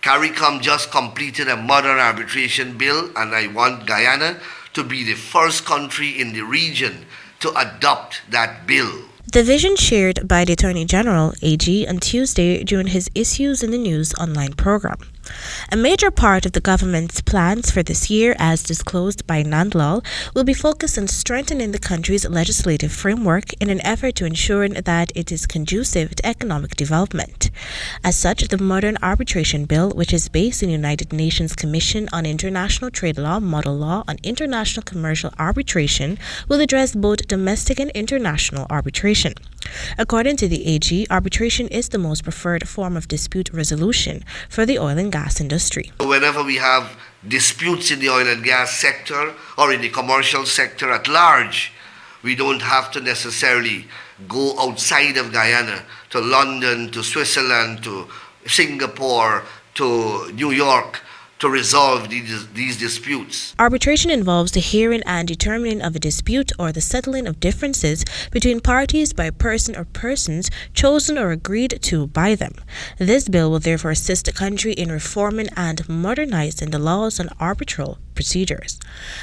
Caricom just completed a modern arbitration bill, and I want Guyana to be the first country in the region to adopt that bill. The vision shared by the Attorney General, AG, on Tuesday during his Issues in the News online program. A major part of the government's plans for this year, as disclosed by Nandlall, will be focused on strengthening the country's legislative framework in an effort to ensure that it is conducive to economic development. As such, the modern arbitration bill, which is based in the United Nations Commission on International Trade Law Model Law on International Commercial Arbitration, will address both domestic and international arbitration. According to the AG, arbitration is the most preferred form of dispute resolution for the oil and gas industry. Whenever we have disputes in the oil and gas sector or in the commercial sector at large, we don't have to necessarily go outside of Guyana to London, to Switzerland, to Singapore, to New York to resolve these disputes. Arbitration involves the hearing and determining of a dispute or the settling of differences between parties by a person or persons chosen or agreed to by them. This bill will therefore assist the country in reforming and modernizing the laws on arbitral procedures.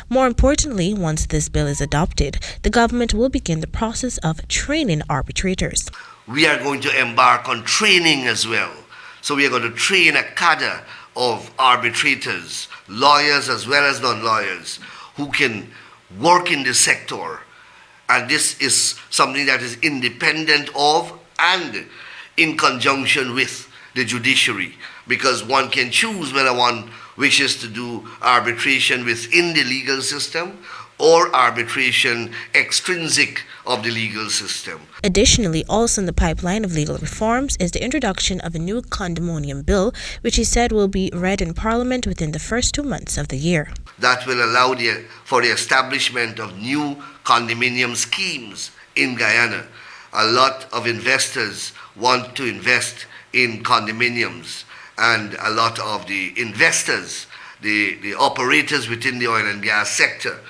More importantly, once this bill is adopted, the government will begin the process of training arbitrators. We are going to embark on training as well. So we are going to train a cadre of arbitrators, lawyers as well as non-lawyers, who can work in this sector. And this is something that is independent of and in conjunction with the judiciary, because one can choose whether one wishes to do arbitration within the legal system or arbitration extrinsic of the legal system. Additionally, also in the pipeline of legal reforms is the introduction of a new condominium bill, which he said will be read in Parliament within the first 2 months of the year. That will allow for the establishment of new condominium schemes in Guyana. A lot of investors want to invest in condominiums, and a lot of the investors, the operators within the oil and gas sector,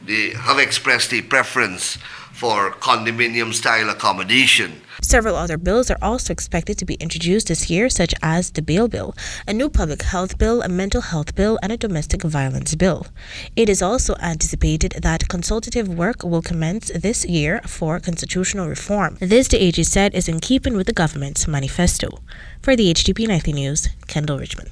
they have expressed a preference for condominium-style accommodation. Several other bills are also expected to be introduced this year, such as the bail bill, a new public health bill, a mental health bill, and a domestic violence bill. It is also anticipated that consultative work will commence this year for constitutional reform. This, the AG said, is in keeping with the government's manifesto. For the HTP Nightly News, Kendell Richmond.